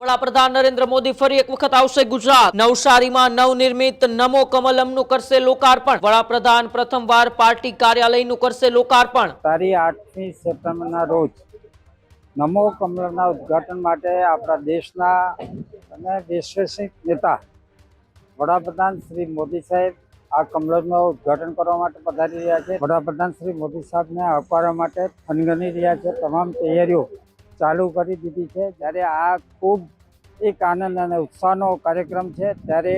વડાપ્રધાન નરેન્દ્ર મોદી ફરી એક વખત આવશે ગુજરાત। નવસારીમાં નવનિર્મિત નમો કમલમનું કરશે લોકાર્પણ। વડાપ્રધાન પ્રથમવાર પાર્ટી કાર્યાલયનું કરશે લોકાર્પણ। તારીખ 8મી સપ્ટેમ્બરના રોજ નમો કમલમના ઉદ્ઘાટન માટે આપણા દેશના અને વિશ્વસનીય નેતા વડાપ્રધાન શ્રી મોદી સાહેબ આ કમલમનું ઉદ્ઘાટન કરવા માટે પધારી રહ્યા છે। વડાપ્રધાન શ્રી મોદી સાહેબને આવકારવા માટે થનગની રહ્યા છે। તમામ તૈયારીઓ ચાલુ કરી દીધી છે। જ્યારે આ ખૂબ એક આનંદ અને ઉત્સાહનો કાર્યક્રમ છે, ત્યારે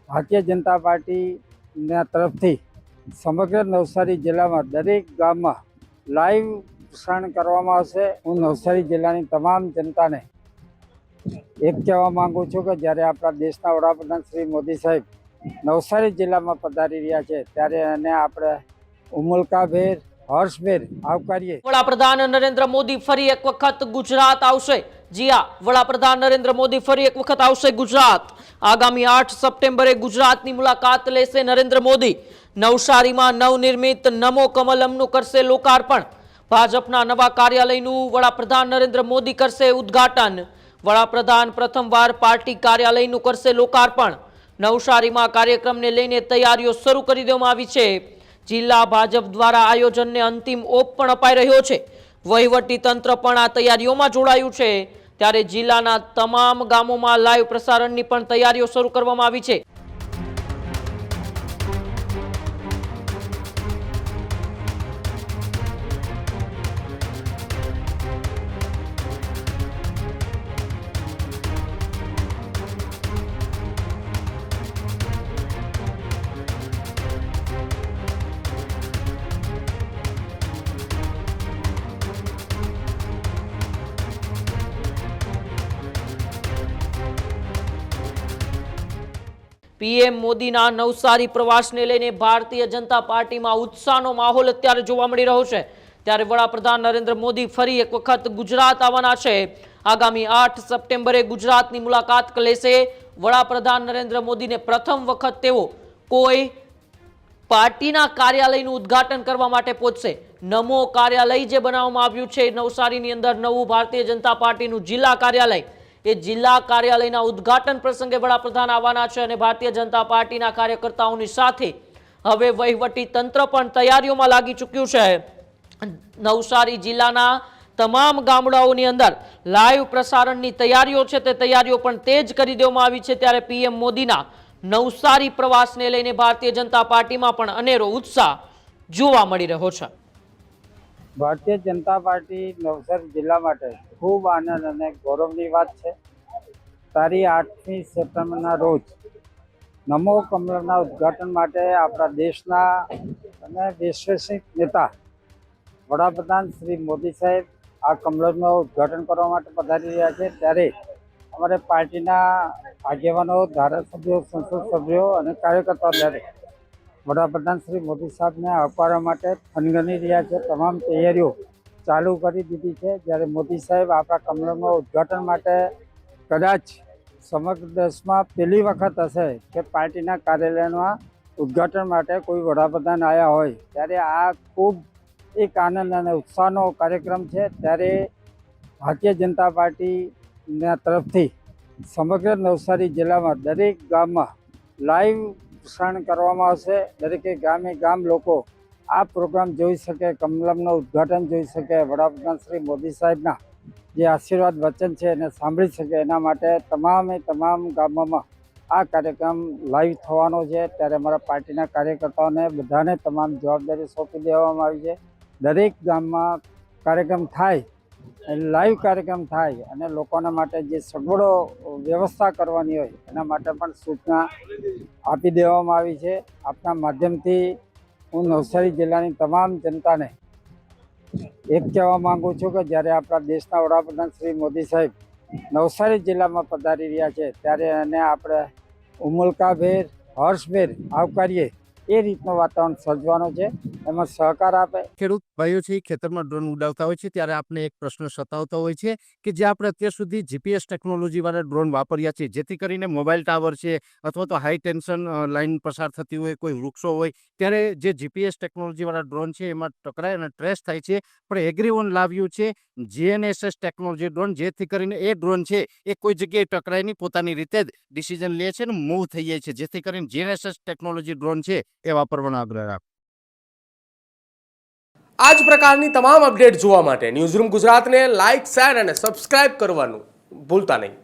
ભારતીય જનતા પાર્ટીના તરફથી સમગ્ર નવસારી જિલ્લામાં દરેક ગામમાં લાઈવ પ્રસારણ કરવામાં આવશે। હું નવસારી જિલ્લાની તમામ જનતાને એક કહેવા માંગુ છું કે જ્યારે આપણા દેશના વડાપ્રધાન શ્રી મોદી સાહેબ નવસારી જિલ્લામાં પધારી રહ્યા છે, ત્યારે એને આપણે ઉમળકાભેર હર્ષભેર આવકારીએ। વડાપ્રધાન નરેન્દ્ર મોદી ફરી એક વખત ગુજરાત આવશે। જી હા, વડાપ્રધાન નરેન્દ્ર મોદી ફરી એક વખત આવશે ગુજરાત। આગામી 8 સપ્ટેમ્બરે ગુજરાતની મુલાકાત લેશે નરેન્દ્ર મોદી। નવસારીમાં નવનિર્મિત નમો કમલમનું કરશે લોકાર્પણ। ભાજપના નવા કાર્યાલયનું વડાપ્રધાન નરેન્દ્ર મોદી કરશે ઉદ્ઘાટન। વડાપ્રધાન પ્રથમવાર પાર્ટી કાર્યાલયનું કરશે લોકાર્પણ। નવસારીમાં કાર્યક્રમને લઈને તૈયારીઓ શરૂ કરી દેવામાં આવી છે। જિલ્લા ભાજપ દ્વારા આયોજનને અંતિમ ઓપ પણ અપાઈ રહ્યો છે। વહીવટી તંત્ર પણ આ તૈયારીઓમાં જોડાયું છે। ત્યારે જિલ્લાના તમામ ગામોમાં લાઈવ પ્રસારણની પણ તૈયારીઓ શરૂ કરવામાં આવી છે। પીએમ મોદીના નવસારી પ્રવાસને લઈને ભારતીય જનતા પાર્ટીમાં ઉત્સાહનો માહોલ અત્યારે જોવા મળી રહ્યો છે। ત્યારે વડાપ્રધાન નરેન્દ્ર મોદી ફરી એક વખત ગુજરાત આવવાના છે। આગામી 8 સપ્ટેમ્બરે ગુજરાતની મુલાકાત લેશે। વડાપ્રધાન નરેન્દ્ર મોદીને પ્રથમ વખત તેઓ કોઈ પાર્ટીના કાર્યાલયનું ઉદ્ઘાટન કરવા માટે પહોંચશે। નમો કાર્યાલય જે બનાવવામાં આવ્યું છે નવસારીની અંદર, નવું ભારતીય જનતા પાર્ટીનું જિલ્લા કાર્યાલય, એ જિલ્લા કાર્યાલયના ઉદ્ઘાટન પ્રસંગે વડાપ્રધાન આવવાના છે। અને ભારતીય જનતા પાર્ટીના કાર્યકર્તાઓની સાથે હવે વહીવટી તંત્ર પણ તૈયારીઓમાં લાગી ચૂક્યું છે। નવસારી જિલ્લાના તમામ ગામડાઓની અંદર લાઈવ પ્રસારણની તૈયારીઓ છે, તે તૈયારીઓ પણ તેજ કરી દેવામાં આવી છે। ત્યારે પીએમ મોદીના નવસારી પ્રવાસને લઈને ભારતીય જનતા પાર્ટીમાં પણ અનેરો ઉત્સાહ જોવા મળી રહ્યો છે। ભારતીય જનતા પાર્ટી નવસારી જિલ્લા માટે ખૂબ આનંદ અને ગૌરવની વાત છે। તારીખ 8મી સપ્ટેમ્બરના રોજ નમો કમલમના ઉદ્ઘાટન માટે આપણા દેશના અને વિશ્વસનીય નેતા વડાપ્રધાન શ્રી મોદી સાહેબ આ કમલમનું ઉદ્ઘાટન કરવા માટે પધારી રહ્યા છે। ત્યારે અમારે પાર્ટીના આગેવાનો, ધારાસભ્યો, સંસદ સભ્યો અને કાર્યકર્તાઓ જ્યારે વડાપ્રધાન શ્રી મોદી સાહેબને આવકારવા માટે થનગની રહ્યા છે। તમામ તૈયારીઓ ચાલુ કરી દીધી છે। જ્યારે મોદી સાહેબ આપણા કમલમનું ઉદ્ઘાટન માટે કદાચ સમગ્ર દેશમાં પહેલી વખત હશે કે પાર્ટીના કાર્યાલયમાં ઉદ્ઘાટન માટે કોઈ વડાપ્રધાન આવ્યા હોય, ત્યારે આ ખૂબ એક આનંદ અને ઉત્સાહનો કાર્યક્રમ છે। ત્યારે ભારતીય જનતા પાર્ટીના તરફથી સમગ્ર નવસારી જિલ્લામાં દરેક ગામમાં લાઈવ પ્રસારણ કરવામાં આવશે। દરેકે ગામે ગામ લોકો આ પ્રોગ્રામ જોઈ શકે, કમલમનું ઉદ્ઘાટન જોઈ શકે, વડાપ્રધાન શ્રી મોદી સાહેબના જે આશીર્વાદ વચન છે એને સાંભળી શકે, એના માટે તમામે તમામ ગામોમાં આ કાર્યક્રમ લાઈવ થવાનો છે। ત્યારે અમારા પાર્ટીના કાર્યકર્તાઓને બધાને તમામ જવાબદારી સોંપી દેવામાં આવી છે। દરેક ગામમાં કાર્યક્રમ થાય, લાઈવ કાર્યક્રમ થાય અને લોકોના માટે જે સગવડો વ્યવસ્થા કરવાની હોય એના માટે પણ સૂચના આપી દેવામાં આવી છે। આપના માધ્યમથી હું નવસારી જિલ્લાની તમામ જનતાને એક કહેવા માંગુ છું કે જ્યારે આપણા દેશના વડાપ્રધાન શ્રી મોદી સાહેબ નવસારી જિલ્લામાં પધારી રહ્યા છે, ત્યારે એને આપણે ઉમળકાભેર હર્ષભેર આવકારીએ। એ રીતનું વાતાવરણ સર્જવાનું છે. એમાં સહકાર આપે. ખેડૂત ભાઈઓ છે એ ખેતરમાં ડ્રોન ઉડાવતા હોય છે ત્યારે આપને એક પ્રશ્ન સતાવતો હોય છે કે જે આપણે અત્યાર સુધી જીપીએસ ટેકનોલોજીવાળા ડ્રોન વાપર્યા છે, જેથી કરીને મોબાઈલ ટાવર છે અથવા તો હાઈ ટેન્શન લાઇન પસાર થતી હોય, કોઈ વૃક્ષો હોય, ત્યારે જે જીપીએસ ટેકનોલોજીવાળા ડ્રોન છે એમાં ટકરાય અને ટ્રેસ થાય છે. પણ એગ્રીવન લાવ્યું છે જીએનએસએસ ટેકનોલોજી ડ્રોન, જેથી કરીને એ ડ્રોન છે એ કોઈ જગ્યાએ ટકરાય નહીં, પોતાની રીતે જ ડિસિઝન લે છે અને મૂવ થઈ જાય છે, જેથી કરીને જીએનએસએસ ટેકનોલોજી ડ્રોન છે એ વાપરવાનો આગ્રહ રાખો. આ જ પ્રકારની તમામ અપડેટ જોવા માટે ન્યૂઝરૂમ ગુજરાતને લાઇક, શેર અને સબસ્ક્રાઇબ કરવાનું ભૂલતા નહીં.